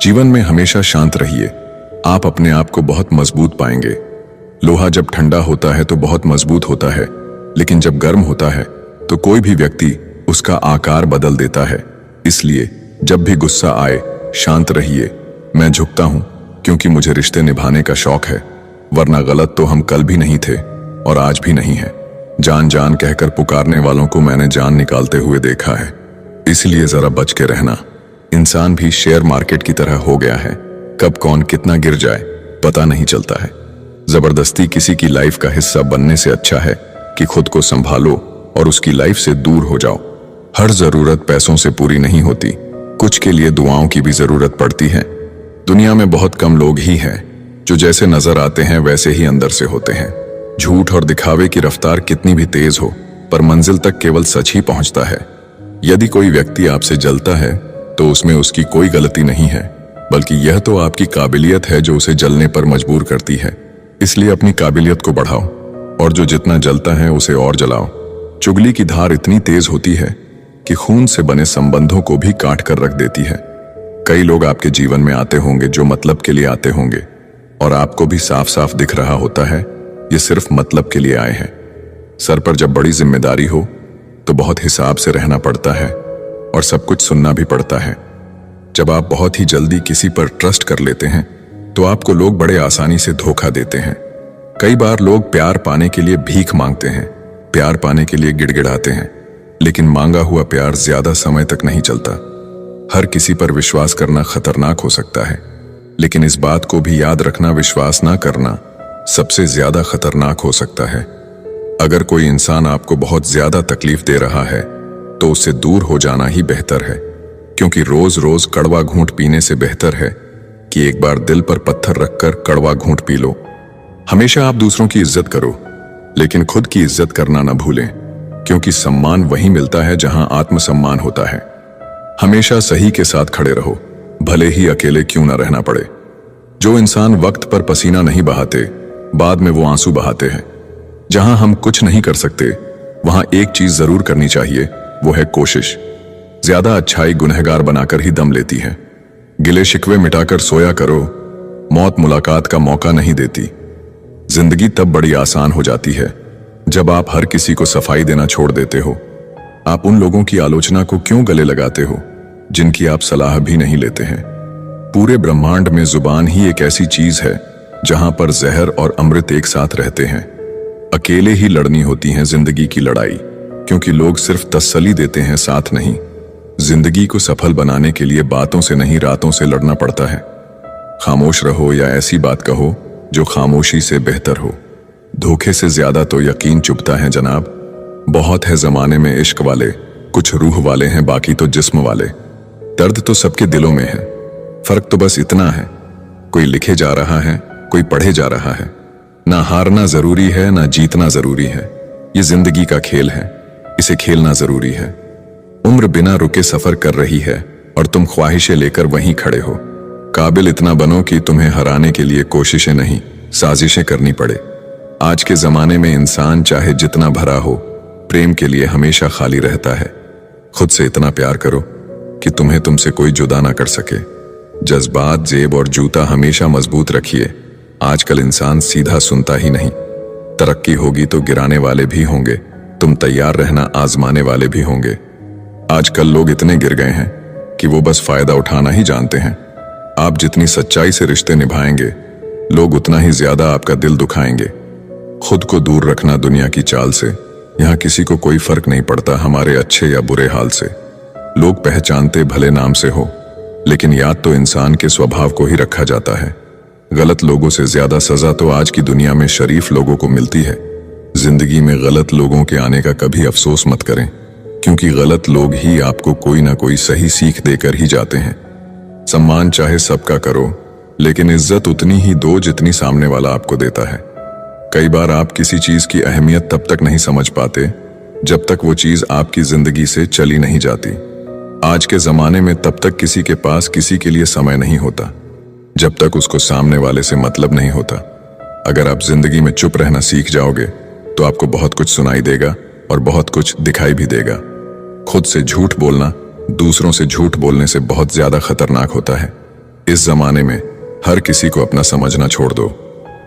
जीवन में हमेशा शांत रहिए, आप अपने आप को बहुत मजबूत पाएंगे। लोहा जब ठंडा होता है तो बहुत मजबूत होता है, लेकिन जब गर्म होता है तो कोई भी व्यक्ति उसका आकार बदल देता है। इसलिए जब भी गुस्सा आए शांत रहिए। मैं झुकता हूं क्योंकि मुझे रिश्ते निभाने का शौक है, वरना गलत तो हम कल भी नहीं थे और आज भी नहीं है। जान जान कहकर पुकारने वालों को मैंने जान निकालते हुए देखा है, इसलिए जरा बच के रहना। इंसान भी शेयर मार्केट की तरह हो गया है, कब कौन कितना गिर जाए पता नहीं चलता है। जबरदस्ती किसी की लाइफ का हिस्सा बनने से अच्छा है कि खुद को संभालो और उसकी लाइफ से दूर हो जाओ। हर जरूरत पैसों से पूरी नहीं होती, कुछ के लिए दुआओं की भी जरूरत पड़ती है। दुनिया में बहुत कम लोग ही हैं जो जैसे नजर आते हैं वैसे ही अंदर से होते हैं। झूठ और दिखावे की रफ्तार कितनी भी तेज हो, पर मंजिल तक केवल सच ही पहुंचता है। यदि कोई व्यक्ति आपसे जलता है तो उसमें उसकी कोई गलती नहीं है, बल्कि यह तो आपकी काबिलियत है जो उसे जलने पर मजबूर करती है। इसलिए अपनी काबिलियत को बढ़ाओ और जो जितना जलता है उसे और जलाओ। चुगली की धार इतनी तेज होती है कि खून से बने संबंधों को भी काट कर रख देती है। कई लोग आपके जीवन में आते होंगे जो मतलब के लिए आते होंगे, और आपको भी साफ साफ दिख रहा होता है ये सिर्फ मतलब के लिए आए हैं। सर पर जब बड़ी जिम्मेदारी हो तो बहुत हिसाब से रहना पड़ता है और सब कुछ सुनना भी पड़ता है। जब आप बहुत ही जल्दी किसी पर ट्रस्ट कर लेते हैं तो आपको लोग बड़े आसानी से धोखा देते हैं। कई बार लोग प्यार पाने के लिए भीख मांगते हैं, प्यार पाने के लिए गिड़गिड़ाते हैं, लेकिन मांगा हुआ प्यार ज्यादा समय तक नहीं चलता। हर किसी पर विश्वास करना खतरनाक हो सकता है, लेकिन इस बात को भी याद रखना, विश्वास ना करना सबसे ज्यादा खतरनाक हो सकता है। अगर कोई इंसान आपको बहुत ज्यादा तकलीफ दे रहा है तो उससे दूर हो जाना ही बेहतर है, क्योंकि रोज रोज कड़वा घूंट पीने से बेहतर है कि एक बार दिल पर पत्थर रखकर कड़वा घूंट पी लो। हमेशा आप दूसरों की इज्जत करो, लेकिन खुद की इज्जत करना ना भूलें, क्योंकि सम्मान वहीं मिलता है जहां आत्मसम्मान होता है। हमेशा सही के साथ खड़े रहो, भले ही अकेले क्यों ना रहना पड़े। जो इंसान वक्त पर पसीना नहीं बहाते, बाद में वो आंसू बहाते हैं। जहां हम कुछ नहीं कर सकते वहां एक चीज जरूर करनी चाहिए, वो है कोशिश। ज्यादा अच्छाई गुनहगार बनाकर ही दम लेती है। गिले शिकवे मिटाकर सोया करो, मौत मुलाकात का मौका नहीं देती। जिंदगी तब बड़ी आसान हो जाती है जब आप हर किसी को सफाई देना छोड़ देते हो। आप उन लोगों की आलोचना को क्यों गले लगाते हो जिनकी आप सलाह भी नहीं लेते हैं। पूरे ब्रह्मांड में जुबान ही एक ऐसी चीज है जहां पर जहर और अमृत एक साथ रहते हैं। अकेले ही लड़नी होती है जिंदगी की लड़ाई, क्योंकि लोग सिर्फ तसल्ली देते हैं, साथ नहीं। जिंदगी को सफल बनाने के लिए बातों से नहीं रातों से लड़ना पड़ता है। खामोश रहो या ऐसी बात कहो जो खामोशी से बेहतर हो। धोखे से ज्यादा तो यकीन चुभता है जनाब। बहुत है जमाने में इश्क वाले, कुछ रूह वाले हैं, बाकी तो जिस्म वाले। दर्द तो सबके दिलों में है, फर्क तो बस इतना है, कोई लिखे जा रहा है, कोई पढ़े जा रहा है। ना हारना जरूरी है, ना जीतना जरूरी है। ये जिंदगी का खेल है, इसे खेलना जरूरी है। उम्र बिना रुके सफर कर रही है और तुम ख्वाहिशें लेकर वहीं खड़े हो। काबिल इतना बनो कि तुम्हें हराने के लिए कोशिशें नहीं, साजिशें करनी पड़े। आज के जमाने में इंसान चाहे जितना भरा हो, प्रेम के लिए हमेशा खाली रहता है। खुद से इतना प्यार करो कि तुम्हें तुमसे कोई जुदा ना कर सके। जज्बात, जेब और जूता हमेशा मजबूत रखिए। आजकल इंसान सीधा सुनता ही नहीं। तरक्की होगी तो गिराने वाले भी होंगे, तुम तैयार रहना, आजमाने वाले भी होंगे। आजकल लोग इतने गिर गए हैं कि वो बस फायदा उठाना ही जानते हैं। आप जितनी सच्चाई से रिश्ते निभाएंगे, लोग उतना ही ज्यादा आपका दिल दुखाएंगे। खुद को दूर रखना दुनिया की चाल से। यहाँ किसी को कोई फर्क नहीं पड़ता हमारे अच्छे या बुरे हाल से। लोग पहचानते भले नाम से हो, लेकिन याद तो इंसान के स्वभाव को ही रखा जाता है। गलत लोगों से ज्यादा सजा तो आज की दुनिया में शरीफ लोगों को मिलती है। जिंदगी में गलत लोगों के आने का कभी अफसोस मत करें, क्योंकि गलत लोग ही आपको कोई ना कोई सही सीख देकर ही जाते हैं। सम्मान चाहे सबका करो, लेकिन इज्जत उतनी ही दो जितनी सामने वाला आपको देता है। कई बार आप किसी चीज की अहमियत तब तक नहीं समझ पाते जब तक वो चीज आपकी जिंदगी से चली नहीं जाती। आज के जमाने में तब तक किसी के पास किसी के लिए समय नहीं होता जब तक उसको सामने वाले से मतलब नहीं होता। अगर आप जिंदगी में चुप रहना सीख जाओगे तो आपको बहुत कुछ सुनाई देगा और बहुत कुछ दिखाई भी देगा। खुद से झूठ बोलना दूसरों से झूठ बोलने से बहुत ज्यादा खतरनाक होता है। इस जमाने में हर किसी को अपना समझना छोड़ दो।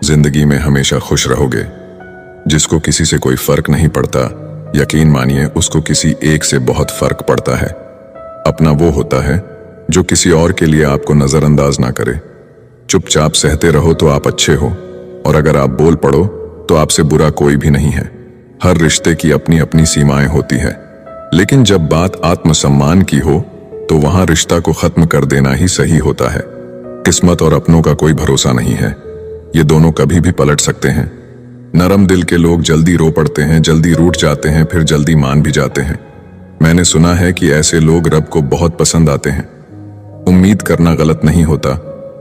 जिंदगी में हमेशा खुश रहोगे। जिसको किसी से कोई फर्क नहीं पड़ता, यकीन मानिए उसको किसी एक से बहुत फर्क पड़ता है। अपना वो होता है जो किसी और के लिए आपको नजरअंदाज ना करे। चुपचाप सहते रहो तो आप अच्छे हो, और अगर आप बोल पड़ो तो आपसे बुरा कोई भी नहीं है। हर रिश्ते की अपनी अपनी सीमाएं होती है, लेकिन जब बात आत्मसम्मान की हो तो वहां रिश्ता को खत्म कर देना ही सही होता है। किस्मत और अपनों का कोई भरोसा नहीं है, ये दोनों कभी भी पलट सकते हैं। नरम दिल के लोग जल्दी रो पड़ते हैं, जल्दी रूठ जाते हैं, फिर जल्दी मान भी जाते हैं। मैंने सुना है कि ऐसे लोग रब को बहुत पसंद आते हैं। उम्मीद करना गलत नहीं होता,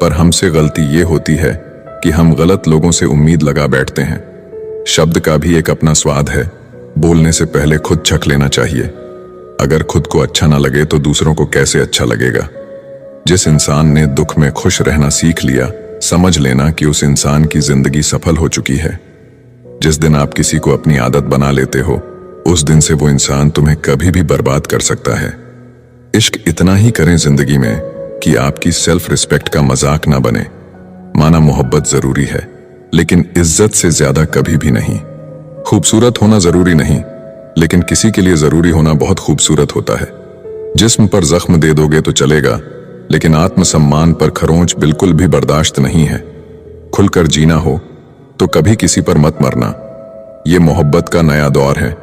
पर हमसे गलती ये होती है कि हम गलत लोगों से उम्मीद लगा बैठते हैं। शब्द का भी एक अपना स्वाद है, बोलने से पहले खुद चख लेना चाहिए। अगर खुद को अच्छा ना लगे तो दूसरों को कैसे अच्छा लगेगा। जिस इंसान ने दुख में खुश रहना सीख लिया, समझ लेना कि उस इंसान की जिंदगी सफल हो चुकी है। जिस दिन आप किसी को अपनी आदत बना लेते हो, उस दिन से वो इंसान तुम्हें कभी भी बर्बाद कर सकता है। इश्क इतना ही करें जिंदगी में कि आपकी सेल्फ रिस्पेक्ट का मजाक ना बने। माना मोहब्बत जरूरी है, लेकिन इज्जत से ज्यादा कभी भी नहीं। खूबसूरत होना जरूरी नहीं, लेकिन किसी के लिए जरूरी होना बहुत खूबसूरत होता है। जिस्म पर जख्म दे दोगे तो चलेगा, लेकिन आत्मसम्मान पर खरोंच बिल्कुल भी बर्दाश्त नहीं है। खुलकर जीना हो तो कभी किसी पर मत मरना। ये मोहब्बत का नया दौर है,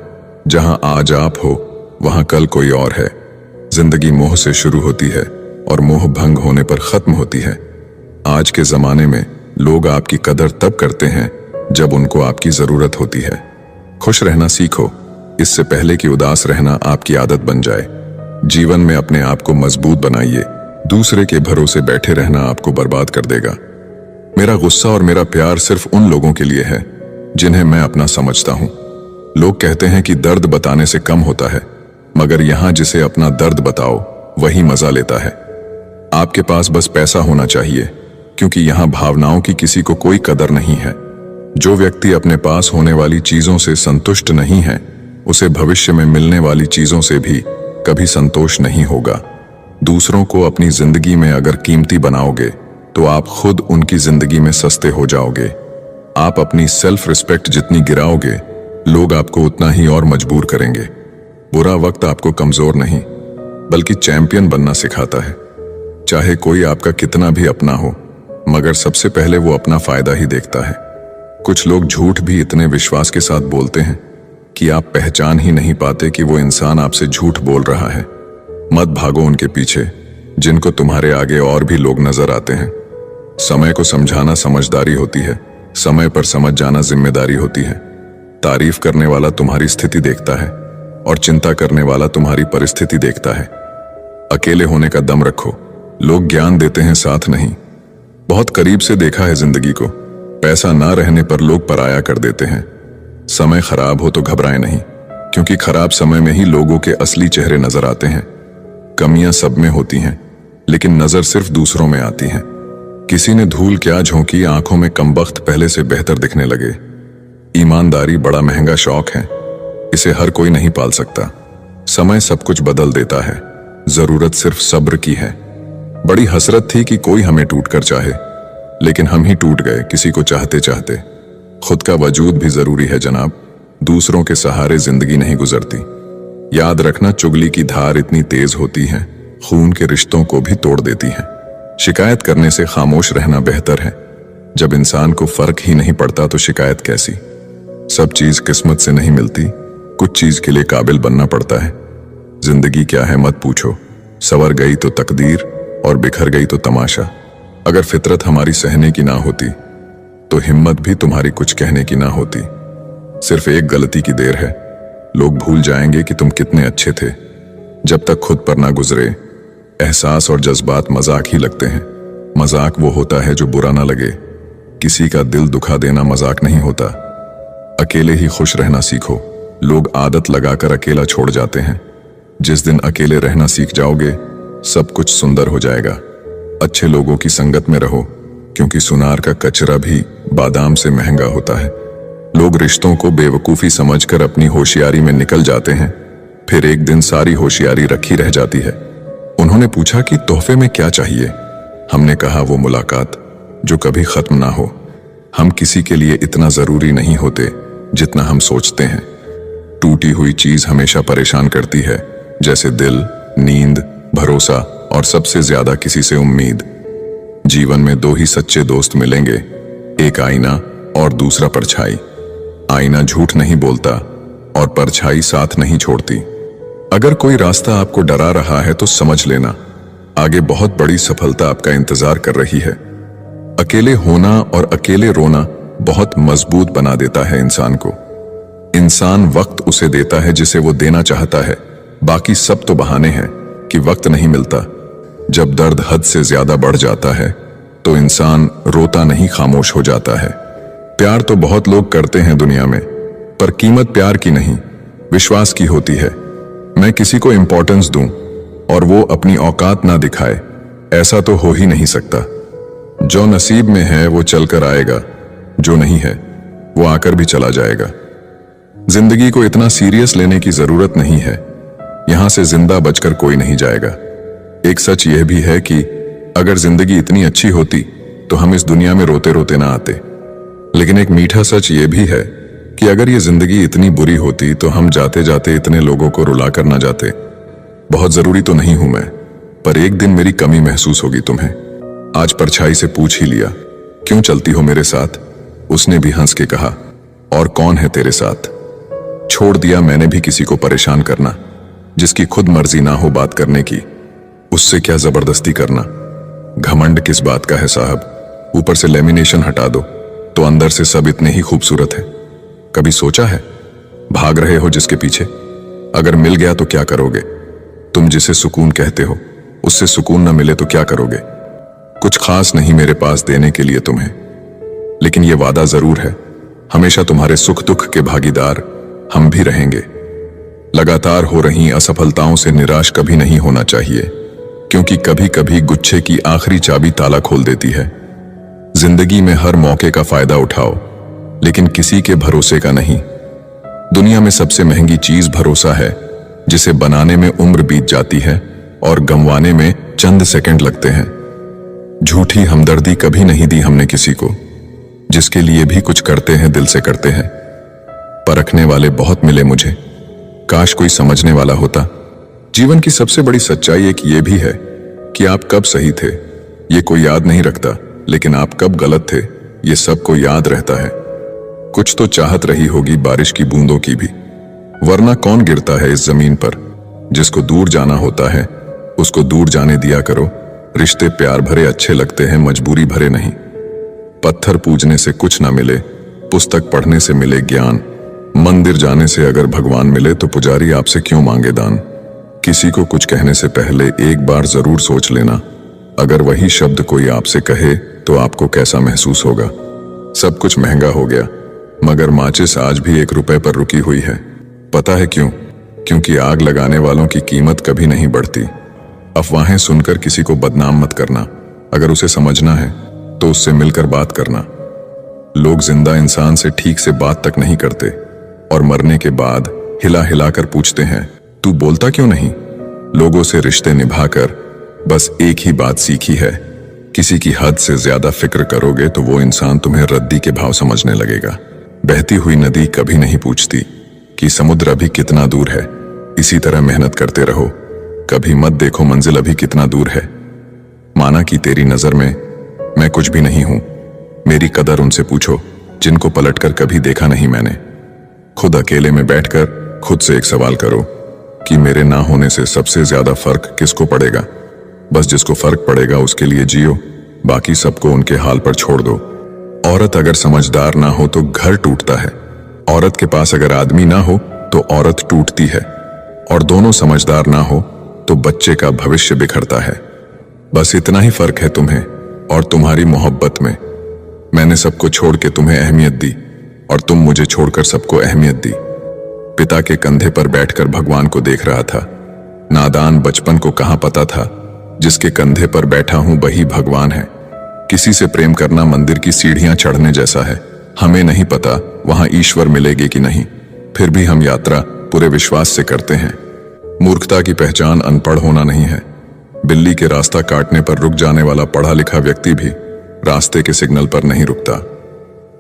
जहां आज आप हो वहां कल कोई और है। जिंदगी मोह से शुरू होती है और मोह भंग होने पर खत्म होती है। आज के जमाने में लोग आपकी कदर तब करते हैं जब उनको आपकी जरूरत होती है। खुश रहना सीखो, इससे पहले कि उदास रहना आपकी आदत बन जाए। जीवन में अपने आप को मजबूत बनाइए, दूसरे के भरोसे बैठे रहना आपको बर्बाद कर देगा। मेरा गुस्सा और मेरा प्यार सिर्फ उन लोगों के लिए है जिन्हें मैं अपना समझता हूं। लोग कहते हैं कि दर्द बताने से कम होता है, मगर यहां जिसे अपना दर्द बताओ वही मजा लेता है। आपके पास बस पैसा होना चाहिए, क्योंकि यहां भावनाओं की किसी को कोई कदर नहीं है। जो व्यक्ति अपने पास होने वाली चीजों से संतुष्ट नहीं है, उसे भविष्य में मिलने वाली चीजों से भी कभी संतोष नहीं होगा। दूसरों को अपनी जिंदगी में अगर कीमती बनाओगे तो आप खुद उनकी जिंदगी में सस्ते हो जाओगे। आप अपनी सेल्फ रिस्पेक्ट जितनी गिराओगे, लोग आपको उतना ही और मजबूर करेंगे। बुरा वक्त आपको कमजोर नहीं, बल्कि चैंपियन बनना सिखाता है। चाहे कोई आपका कितना भी अपना हो, मगर सबसे पहले वो अपना फायदा ही देखता है। कुछ लोग झूठ भी इतने विश्वास के साथ बोलते हैं कि आप पहचान ही नहीं पाते कि वो इंसान आपसे झूठ बोल रहा है। मत भागो उनके पीछे, जिनको तुम्हारे आगे और भी लोग नजर आते हैं। समय को समझाना समझदारी होती है, समय पर समझ जाना जिम्मेदारी होती है। तारीफ करने वाला तुम्हारी स्थिति देखता है और चिंता करने वाला तुम्हारी परिस्थिति देखता है। अकेले होने का दम रखो, लोग ज्ञान देते हैं, साथ नहीं। बहुत करीब से देखा है जिंदगी को, पैसा ना रहने पर लोग पराया कर देते हैं। समय खराब हो तो घबराएं नहीं, क्योंकि खराब समय में ही लोगों के असली चेहरे नजर आते हैं। कमियां सब में होती हैं, लेकिन नजर सिर्फ दूसरों में आती हैं। किसी ने धूल क्या झोंकी, आंखों में कमबख्त पहले से बेहतर दिखने लगे। ईमानदारी बड़ा महंगा शौक है, इसे हर कोई नहीं पाल सकता। समय सब कुछ बदल देता है, जरूरत सिर्फ सब्र की है। बड़ी हसरत थी कि कोई हमें टूट कर चाहे, लेकिन हम ही टूट गए किसी को चाहते चाहते। खुद का वजूद भी जरूरी है जनाब, दूसरों के सहारे जिंदगी नहीं गुजरती। याद रखना, चुगली की धार इतनी तेज होती है, खून के रिश्तों को भी तोड़ देती है। शिकायत करने से खामोश रहना बेहतर है। जब इंसान को फर्क ही नहीं पड़ता तो शिकायत कैसी। सब चीज किस्मत से नहीं मिलती, कुछ चीज के लिए काबिल बनना पड़ता है। जिंदगी क्या है मत पूछो, संवर गई तो तकदीर और बिखर गई तो तमाशा। अगर फितरत हमारी सहने की ना होती तो हिम्मत भी तुम्हारी कुछ कहने की ना होती। सिर्फ एक गलती की देर है, लोग भूल जाएंगे कि तुम कितने अच्छे थे। जब तक खुद पर ना गुजरे, एहसास और जज्बात मजाक ही लगते हैं। मजाक वो होता है जो बुरा ना लगे। किसी का दिल दुखा देना मजाक नहीं होता। अकेले ही खुश रहना सीखो। लोग आदत लगाकर अकेला छोड़ जाते हैं। जिस दिन अकेले रहना सीख जाओगे, सब कुछ सुंदर हो जाएगा। अच्छे लोगों की संगत में रहो, क्योंकि सुनार का कचरा भी बादाम से महंगा होता है। लोग रिश्तों को बेवकूफी समझकर अपनी होशियारी में निकल जाते हैं, फिर एक दिन सारी होशियारी रखी रह जाती है। उन्होंने पूछा कि तोहफे में क्या चाहिए। हमने कहा वो मुलाकात जो कभी खत्म ना हो। हम किसी के लिए इतना जरूरी नहीं होते जितना हम सोचते हैं। टूटी हुई चीज हमेशा परेशान करती है, जैसे दिल, नींद, भरोसा और सबसे ज्यादा किसी से उम्मीद। जीवन में दो ही सच्चे दोस्त मिलेंगे, एक आईना और दूसरा परछाई। आईना झूठ नहीं बोलता और परछाई साथ नहीं छोड़ती। अगर कोई रास्ता आपको डरा रहा है तो समझ लेना, आगे बहुत बड़ी सफलता आपका इंतजार कर रही है। अकेले होना और अकेले रोना बहुत मजबूत बना देता है इंसान को। इंसान वक्त उसे देता है जिसे वो देना चाहता है, बाकी सब तो बहाने हैं कि वक्त नहीं मिलता। जब दर्द हद से ज्यादा बढ़ जाता है तो इंसान रोता नहीं, खामोश हो जाता है। प्यार तो बहुत लोग करते हैं दुनिया में, पर कीमत प्यार की नहीं, विश्वास की होती है। मैं किसी को इंपॉर्टेंस दूं और वो अपनी औकात ना दिखाए, ऐसा तो हो ही नहीं सकता। जो नसीब में है वो चलकर आएगा, जो नहीं है वो आकर भी चला जाएगा। जिंदगी को इतना सीरियस लेने की जरूरत नहीं है, यहां से जिंदा बचकर कोई नहीं जाएगा। एक सच यह भी है कि अगर जिंदगी इतनी अच्छी होती तो हम इस दुनिया में रोते रोते ना आते। लेकिन एक मीठा सच यह भी है कि अगर ये जिंदगी इतनी बुरी होती तो हम जाते जाते इतने लोगों को रुला कर ना जाते। बहुत जरूरी तो नहीं हूं मैं, पर एक दिन मेरी कमी महसूस होगी तुम्हें। आज परछाई से पूछ ही लिया, क्यों चलती हो मेरे साथ? उसने भी हंस के कहा, और कौन है तेरे साथ? छोड़ दिया मैंने भी किसी को परेशान करना, जिसकी खुद मर्जी ना हो बात करने की, उससे क्या जबरदस्ती करना। घमंड किस बात का है साहब? ऊपर से लेमिनेशन हटा दो तो अंदर से सब इतने ही खूबसूरत है। कभी सोचा है भाग रहे हो जिसके पीछे, अगर मिल गया तो क्या करोगे? तुम जिसे सुकून कहते हो उससे सुकून ना मिले तो क्या करोगे? कुछ खास नहीं मेरे पास देने के लिए तुम्हें, लेकिन यह वादा जरूर है, हमेशा तुम्हारे सुख दुख के भागीदार हम भी रहेंगे। लगातार हो रही असफलताओं से निराश कभी नहीं होना चाहिए, क्योंकि कभी कभी गुच्छे की आखिरी चाबी ताला खोल देती है। जिंदगी में हर मौके का फायदा उठाओ, लेकिन किसी के भरोसे का नहीं। दुनिया में सबसे महंगी चीज भरोसा है, जिसे बनाने में उम्र बीत जाती है और गंवाने में चंद सेकंड लगते हैं। झूठी हमदर्दी कभी नहीं दी हमने किसी को, जिसके लिए भी कुछ करते हैं दिल से करते हैं। परखने वाले बहुत मिले मुझे, काश कोई समझने वाला होता। जीवन की सबसे बड़ी सच्चाई एक ये भी है कि आप कब सही थे ये कोई याद नहीं रखता, लेकिन आप कब गलत थे ये सबको याद रहता है। कुछ तो चाहत रही होगी बारिश की बूंदों की भी, वरना कौन गिरता है इस जमीन पर। जिसको दूर जाना होता है उसको दूर जाने दिया करो। रिश्ते प्यार भरे अच्छे लगते हैं, मजबूरी भरे नहीं। पत्थर पूजने से कुछ ना मिले, पुस्तक पढ़ने से मिले ज्ञान। मंदिर जाने से अगर भगवान मिले तो पुजारी आपसे क्यों मांगे दान। किसी को कुछ कहने से पहले एक बार जरूर सोच लेना, अगर वही शब्द कोई आपसे कहे तो आपको कैसा महसूस होगा। सब कुछ महंगा हो गया, मगर माचिस आज भी 1 रुपए पर रुकी हुई है। पता है क्यों? क्योंकि आग लगाने वालों की कीमत कभी नहीं बढ़ती। अफवाहें सुनकर किसी को बदनाम मत करना, अगर उसे समझना है तो उससे मिलकर बात करना। लोग जिंदा इंसान से ठीक से बात तक नहीं करते और मरने के बाद हिला हिला कर पूछते हैं, तू बोलता क्यों नहीं? लोगों से रिश्ते निभाकर बस एक ही बात सीखी है, किसी की हद से ज्यादा फिक्र करोगे तो वो इंसान तुम्हें रद्दी के भाव समझने लगेगा। बहती हुई नदी कभी नहीं पूछती कि समुद्र अभी कितना दूर है। इसी तरह मेहनत करते रहो, कभी मत देखो मंजिल अभी कितना दूर है। माना कि तेरी नजर में मैं कुछ भी नहीं हूं, मेरी कदर उनसे पूछो जिनको पलटकर कभी देखा नहीं मैंने। खुद अकेले में बैठकर खुद से एक सवाल करो कि मेरे ना होने से सबसे ज्यादा फर्क किसको पड़ेगा। बस जिसको फर्क पड़ेगा उसके लिए जियो, बाकी सबको उनके हाल पर छोड़ दो। औरत अगर समझदार ना हो तो घर टूटता है, औरत के पास अगर आदमी ना हो तो औरत टूटती है, और दोनों समझदार ना हो तो बच्चे का भविष्य बिखरता है। बस इतना ही फर्क है तुम्हें और तुम्हारी मोहब्बत में। मैंने सबको छोड़ के तुम्हें अहमियत दी और तुम मुझे छोड़कर सबको अहमियत दी। पिता के कंधे पर बैठकर भगवान को देख रहा था। नादान बचपन को कहां पता था जिसके कंधे पर बैठा हूं वही भगवान है। किसी से प्रेम करना मंदिर की सीढ़ियां चढ़ने जैसा है। हमें नहीं पता वहां ईश्वर मिलेगी कि नहीं, फिर भी हम यात्रा पूरे विश्वास से करते हैं। मूर्खता की पहचान अनपढ़ होना नहीं है, बिल्ली के रास्ता काटने पर रुक जाने वाला पढ़ा लिखा व्यक्ति भी रास्ते के सिग्नल पर नहीं रुकता।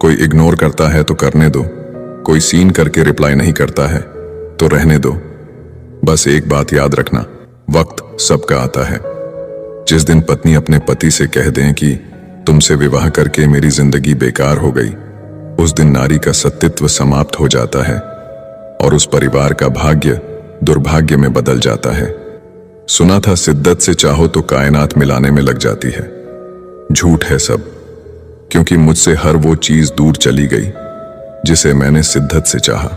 कोई इग्नोर करता है तो करने दो, कोई सीन करके रिप्लाई नहीं करता है तो रहने दो। बस एक बात याद रखना, वक्त सबका आता है। जिस दिन पत्नी अपने पति से कह दें कि तुमसे विवाह करके मेरी जिंदगी बेकार हो गई, उस दिन नारी का सतीत्व समाप्त हो जाता है और उस परिवार का भाग्य दुर्भाग्य में बदल जाता है। सुना था शिद्दत से चाहो तो कायनात मिलाने में लग जाती है। झूठ है सब, क्योंकि मुझसे हर वो चीज दूर चली गई जिसे मैंने शिद्दत से चाहा।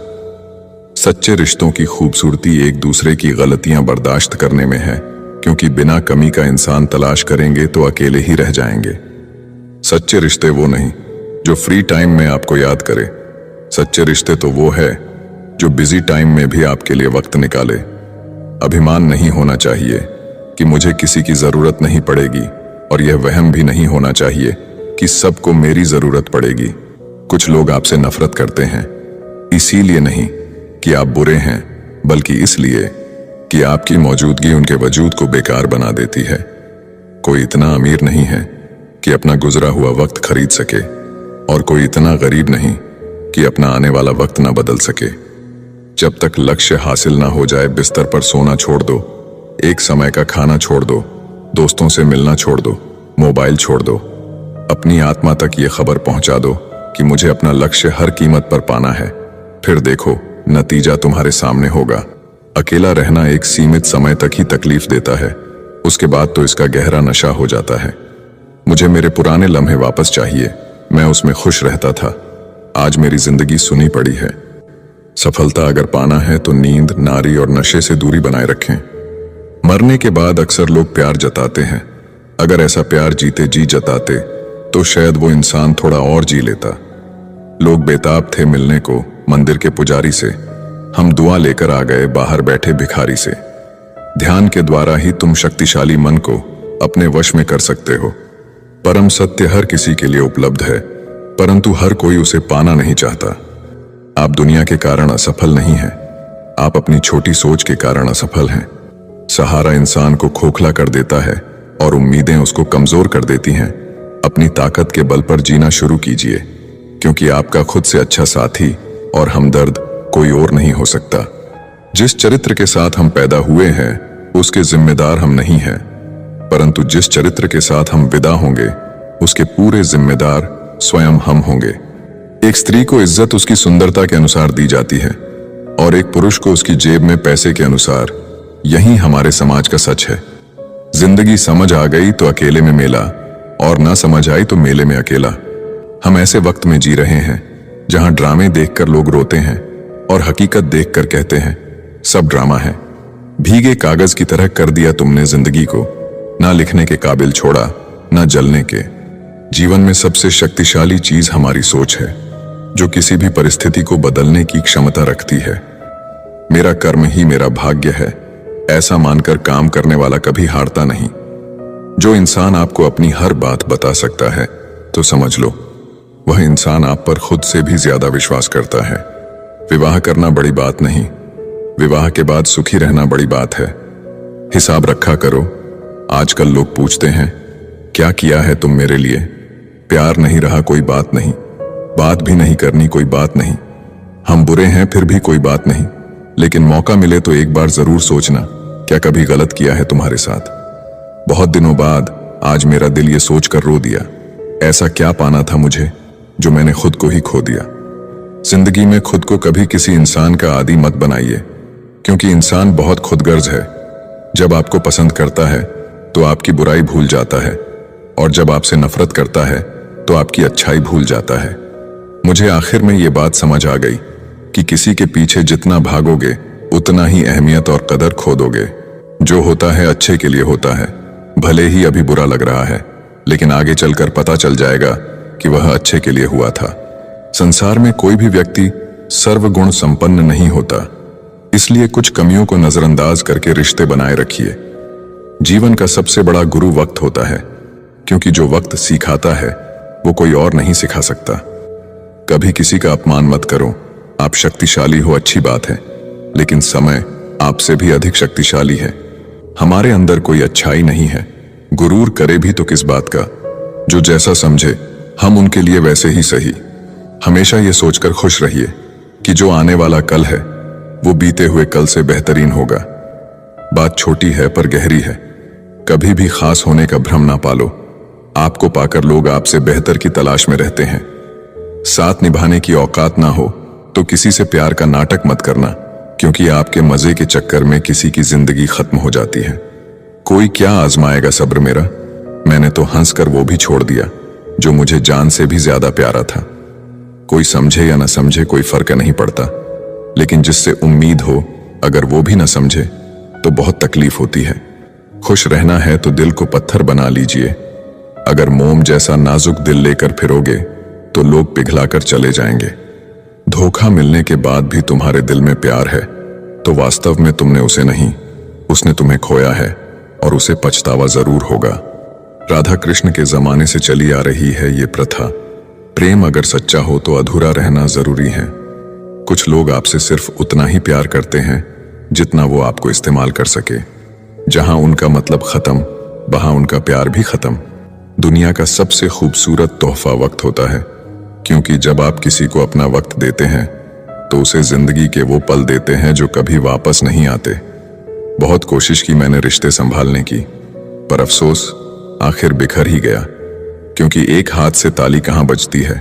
सच्चे रिश्तों की खूबसूरती एक दूसरे की गलतियां बर्दाश्त करने में है, क्योंकि बिना कमी का इंसान तलाश करेंगे तो अकेले ही रह जाएंगे। सच्चे रिश्ते वो नहीं जो फ्री टाइम में आपको याद करे, सच्चे रिश्ते तो वो है जो बिजी टाइम में भी आपके लिए वक्त निकाले। अभिमान नहीं होना चाहिए कि मुझे किसी की जरूरत नहीं पड़ेगी, और यह वहम भी नहीं होना चाहिए कि सबको मेरी जरूरत पड़ेगी। कुछ लोग आपसे नफरत करते हैं, इसीलिए नहीं कि आप बुरे हैं, बल्कि इसलिए कि आपकी मौजूदगी उनके वजूद को बेकार बना देती है। कोई इतना अमीर नहीं है कि अपना गुजरा हुआ वक्त खरीद सके, और कोई इतना गरीब नहीं कि अपना आने वाला वक्त ना बदल सके। जब तक लक्ष्य हासिल ना हो जाए, बिस्तर पर सोना छोड़ दो, एक समय का खाना छोड़ दो, दोस्तों से मिलना छोड़ दो, मोबाइल छोड़ दो। अपनी आत्मा तक ये खबर पहुंचा दो कि मुझे अपना लक्ष्य हर कीमत पर पाना है। फिर देखो, नतीजा तुम्हारे सामने होगा। अकेला रहना एक सीमित समय तक ही तकलीफ देता है, उसके बाद तो इसका गहरा नशा हो जाता है। मुझे मेरे पुराने लम्हे वापस चाहिए, मैं उसमें खुश रहता था। आज मेरी जिंदगी सुनी पड़ी है। सफलता अगर पाना है तो नींद, नारी और नशे से दूरी बनाए रखें। मरने के बाद अक्सर लोग प्यार जताते हैं। अगर ऐसा प्यार जीते जी जताते तो शायद वो इंसान थोड़ा और जी लेता। लोग बेताब थे मिलने को मंदिर के पुजारी से, हम दुआ लेकर आ गए बाहर बैठे भिखारी से। ध्यान के द्वारा ही तुम शक्तिशाली मन को अपने वश में कर सकते हो। परम सत्य हर किसी के लिए उपलब्ध है, परंतु हर कोई उसे पाना नहीं चाहता। आप दुनिया के कारण असफल नहीं हैं, आप अपनी छोटी सोच के कारण असफल हैं। सहारा इंसान को खोखला कर देता है और उम्मीदें उसको कमजोर कर देती हैं। अपनी ताकत के बल पर जीना शुरू कीजिए, क्योंकि आपका खुद से अच्छा साथी और हमदर्द कोई और नहीं हो सकता। जिस चरित्र के साथ हम पैदा हुए हैं उसके जिम्मेदार हम नहीं हैं, परंतु जिस चरित्र के साथ हम विदा होंगे उसके पूरे जिम्मेदार स्वयं हम होंगे। एक स्त्री को इज्जत उसकी सुंदरता के अनुसार दी जाती है और एक पुरुष को उसकी जेब में पैसे के अनुसार। यही हमारे समाज का सच है। जिंदगी समझ आ गई तो अकेले में मेला, और ना समझ आई तो मेले में अकेला। हम ऐसे वक्त में जी रहे हैं जहां ड्रामे देखकर लोग रोते हैं और हकीकत देखकर कहते हैं सब ड्रामा है। भीगे कागज की तरह कर दिया तुमने जिंदगी को, ना लिखने के काबिल छोड़ा ना जलने के। जीवन में सबसे शक्तिशाली चीज हमारी सोच है, जो किसी भी परिस्थिति को बदलने की क्षमता रखती है। मेरा कर्म ही मेरा भाग्य है, ऐसा मानकर काम करने वाला कभी हारता नहीं। जो इंसान आपको अपनी हर बात बता सकता है तो समझ लो वह इंसान आप पर खुद से भी ज्यादा विश्वास करता है। विवाह करना बड़ी बात नहीं, विवाह के बाद सुखी रहना बड़ी बात है। हिसाब रखा करो। आजकल लोग पूछते हैं क्या किया है तुम मेरे लिए। प्यार नहीं रहा कोई बात नहीं, बात भी नहीं करनी कोई बात नहीं। हम बुरे हैं फिर भी कोई बात नहीं, लेकिन मौका मिले तो एक बार जरूर सोचना क्या कभी गलत किया है तुम्हारे साथ। बहुत दिनों बाद आज मेरा दिल ये सोचकर रो दिया, ऐसा क्या पाना था मुझे जो मैंने खुद को ही खो दिया। जिंदगी में खुद को कभी किसी इंसान का आदी मत बनाइए, क्योंकि इंसान बहुत खुदगर्ज है। जब आपको पसंद करता है तो आपकी बुराई भूल जाता है, और जब आपसे नफरत करता है तो आपकी अच्छाई भूल जाता है। मुझे आखिर में ये बात समझ आ गई कि किसी के पीछे जितना भागोगे उतना ही अहमियत और कदर खो दोगे। जो होता है अच्छे के लिए होता है, भले ही अभी बुरा लग रहा है, लेकिन आगे चलकर पता चल जाएगा कि वह अच्छे के लिए हुआ था। संसार में कोई भी व्यक्ति सर्वगुण संपन्न नहीं होता, इसलिए कुछ कमियों को नजरअंदाज करके रिश्ते बनाए रखिए। जीवन का सबसे बड़ा गुरु वक्त होता है, क्योंकि जो वक्त सिखाता है वो कोई और नहीं सिखा सकता। कभी किसी का अपमान मत करो। आप शक्तिशाली हो अच्छी बात है, लेकिन समय आपसे भी अधिक शक्तिशाली है। हमारे अंदर कोई अच्छाई नहीं है। गुरूर करे भी तो किस बात का। जो जैसा समझे हम उनके लिए वैसे ही सही। हमेशा ये सोचकर खुश रहिए कि जो आने वाला कल है वो बीते हुए कल से बेहतरीन होगा। बात छोटी है पर गहरी है। कभी भी खास होने का भ्रम ना पालो। आपको पाकर लोग आपसे बेहतर की तलाश में रहते हैं। साथ निभाने की औकात ना हो तो किसी से प्यार का नाटक मत करना, क्योंकि आपके मजे के चक्कर में किसी की जिंदगी खत्म हो जाती है। कोई क्या आजमाएगा सब्र मेरा। मैंने तो हंसकर वो भी छोड़ दिया जो मुझे जान से भी ज्यादा प्यारा था। कोई समझे या ना समझे कोई फर्क नहीं पड़ता, लेकिन जिससे उम्मीद हो अगर वो भी ना समझे तो बहुत तकलीफ होती है। खुश रहना है तो दिल को पत्थर बना लीजिए। अगर मोम जैसा नाजुक दिल लेकर फिरोगे तो लोग पिघलाकर चले जाएंगे। धोखा मिलने के बाद भी तुम्हारे दिल में प्यार है तो वास्तव में तुमने उसे नहीं, उसने तुम्हें खोया है और उसे पछतावा जरूर होगा। राधा कृष्ण के जमाने से चली आ रही है ये प्रथा। प्रेम अगर सच्चा हो तो अधूरा रहना जरूरी है। कुछ लोग आपसे सिर्फ उतना ही प्यार करते हैं जितना वो आपको इस्तेमाल कर सके। जहां उनका मतलब खत्म वहां उनका प्यार भी खत्म। दुनिया का सबसे खूबसूरत तोहफा वक्त होता है, क्योंकि जब आप किसी को अपना वक्त देते हैं तो उसे जिंदगी के वो पल देते हैं जो कभी वापस नहीं आते। बहुत कोशिश की मैंने रिश्ते संभालने की, पर अफसोस आखिर बिखर ही गया, क्योंकि एक हाथ से ताली कहां बजती है।